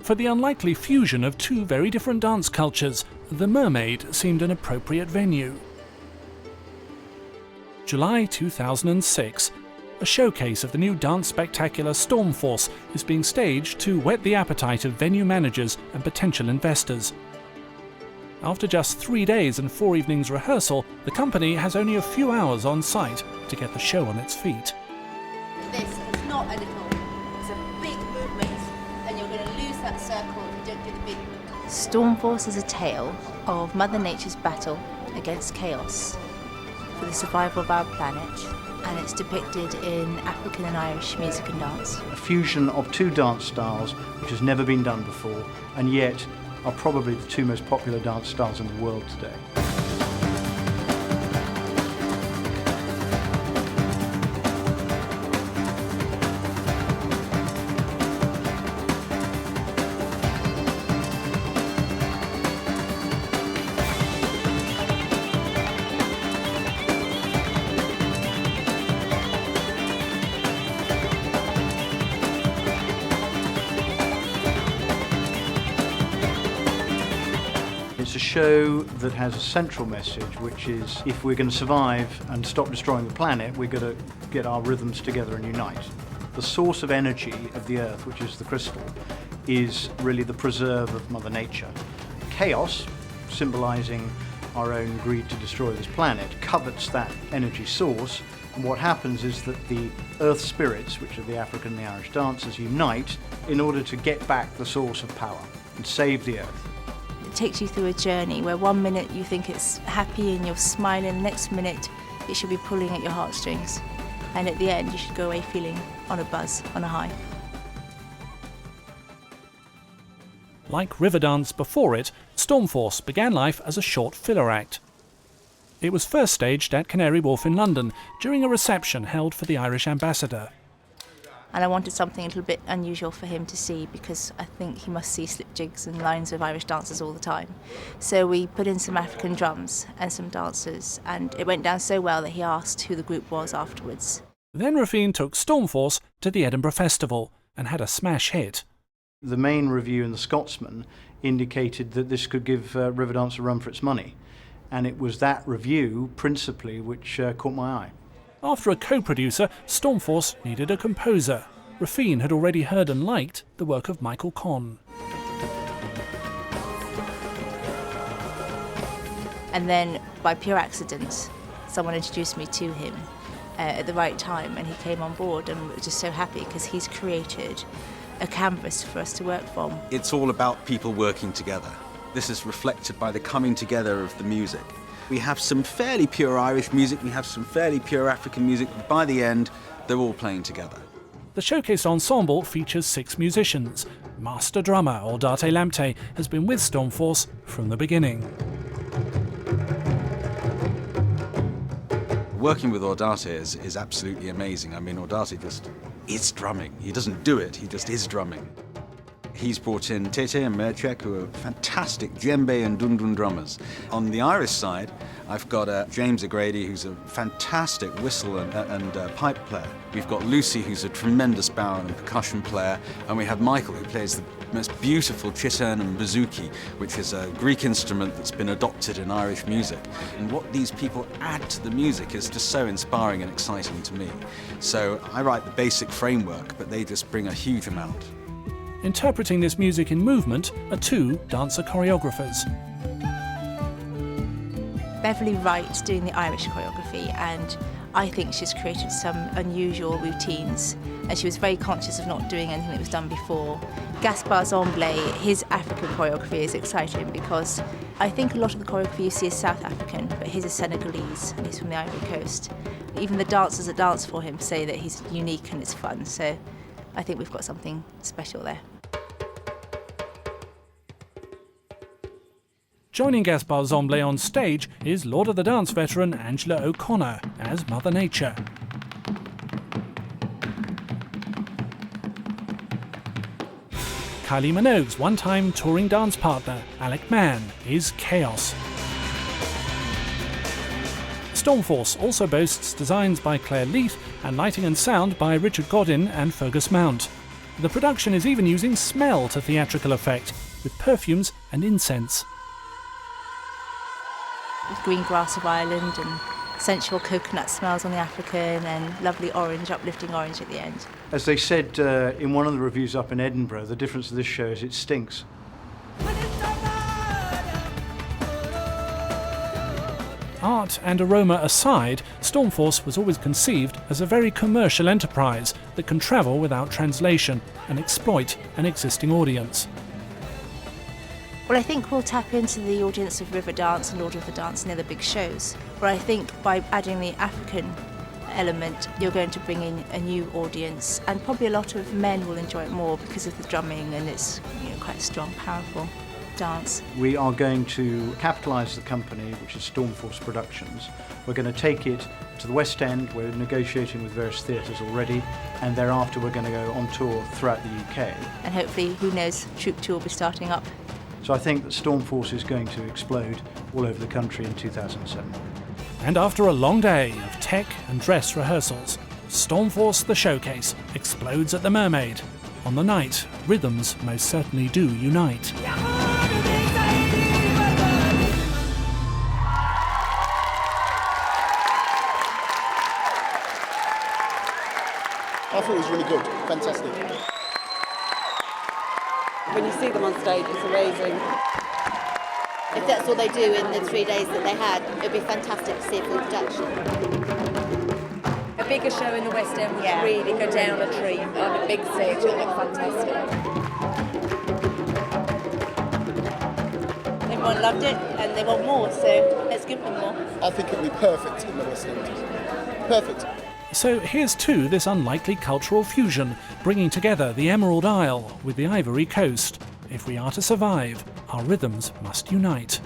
For the unlikely fusion of two very different dance cultures, the Mermaid seemed an appropriate venue. July 2006. A showcase of the new dance spectacular Stormforce is being staged to whet the appetite of venue managers and potential investors. After just 3 days and 4 evenings rehearsal, the company has only a few hours on site to get the show on its feet. This is not a little, it's a big movement, and you're going to lose that circle if you don't do the big. Stormforce is a tale of Mother Nature's battle against chaos for the survival of our planet, and it's depicted in African and Irish music and dance. A fusion of two dance styles which has never been done before, and yet are probably the two most popular dance styles in the world today. It's a show that has a central message, which is if we're going to survive and stop destroying the planet, we're going to get our rhythms together and unite. The source of energy of the Earth, which is the crystal, is really the preserve of Mother Nature. Chaos, symbolising our own greed to destroy this planet, covets that energy source, and what happens is that the Earth spirits, which are the African and the Irish dancers, unite in order to get back the source of power and save the Earth. It takes you through a journey where 1 minute you think it's happy and you're smiling, the next minute it should be pulling at your heartstrings. And at the end you should go away feeling on a buzz, on a high. Like Riverdance before it, Stormforce began life as a short filler act. It was first staged at Canary Wharf in London during a reception held for the Irish ambassador. And I wanted something a little bit unusual for him to see, because I think he must see slip jigs and lines of Irish dancers all the time. So we put in some African drums and some dancers, and it went down so well that he asked who the group was afterwards. Then Rafine took Stormforce to the Edinburgh Festival and had a smash hit. The main review in The Scotsman indicated that this could give Riverdance a run for its money, and it was that review principally which caught my eye. After a co-producer, Stormforce needed a composer. Rafine had already heard and liked the work of Michael Conn. And then, by pure accident, someone introduced me to him at the right time, and he came on board, and we were just so happy because he's created a canvas for us to work from. It's all about people working together. This is reflected by the coming together of the music. We have some fairly pure Irish music, we have some fairly pure African music, but by the end, they're all playing together. The showcase ensemble features 6 musicians. Master drummer Aldate Lamptey has been with Stormforce from the beginning. Working with Aldate is absolutely amazing. I mean, Aldate just is drumming. He doesn't do it, he just is drumming. He's brought in Tete and Merchek, who are fantastic djembe and dundun drummers. On the Irish side, I've got James O'Grady, who's a fantastic whistle and pipe player. We've got Lucy, who's a tremendous barrel and percussion player, and we have Michael, who plays the most beautiful chittern and bouzouki, which is a Greek instrument that's been adopted in Irish music. And what these people add to the music is just so inspiring and exciting to me. So I write the basic framework, but they just bring a huge amount. Interpreting this music in movement are 2 dancer choreographers. Beverly Wright's doing the Irish choreography, and I think she's created some unusual routines, and she was very conscious of not doing anything that was done before. Gaspar Zomblé, his African choreography is exciting because I think a lot of the choreography you see is South African, but his is Senegalese and he's from the Ivory Coast. Even the dancers that dance for him say that he's unique and it's fun, so I think we've got something special there. Joining Gaspar Zomblé on stage is Lord of the Dance veteran Angela O'Connor as Mother Nature. Kylie Minogue's one-time touring dance partner, Alec Mann, is Chaos. Stormforce also boasts designs by Claire Leith and lighting and sound by Richard Godin and Fergus Mount. The production is even using smell to theatrical effect, with perfumes and incense. With green grass of Ireland and sensual coconut smells on the African and lovely orange, uplifting orange at the end. As they said in one of the reviews up in Edinburgh, the difference of this show is it stinks. Art and aroma aside, Stormforce was always conceived as a very commercial enterprise that can travel without translation and exploit an existing audience. Well, I think we'll tap into the audience of Riverdance and Lord of the Dance and the other big shows. But I think by adding the African element, you're going to bring in a new audience, and probably a lot of men will enjoy it more because of the drumming, and it's quite a strong, powerful dance. We are going to capitalise the company, which is Stormforce Productions. We're going to take it to the West End. We're negotiating with various theatres already, and thereafter we're going to go on tour throughout the UK. And hopefully, who knows, Troop 2 will be starting up. So I think that Stormforce is going to explode all over the country in 2007. And after a long day of tech and dress rehearsals, Stormforce the Showcase explodes at the Mermaid. On the night, rhythms most certainly do unite. I thought it was really good, fantastic. When you see them on stage, it's amazing. If that's all they do in the 3 days that they had, it would be fantastic to see a full production. A bigger show in the West End would really go down a treat on a big stage. It would look fantastic. Everyone loved it and they want more, so let's give them more. I think it would be perfect in the West End. Perfect. So here's to this unlikely cultural fusion, bringing together the Emerald Isle with the Ivory Coast. If we are to survive, our rhythms must unite.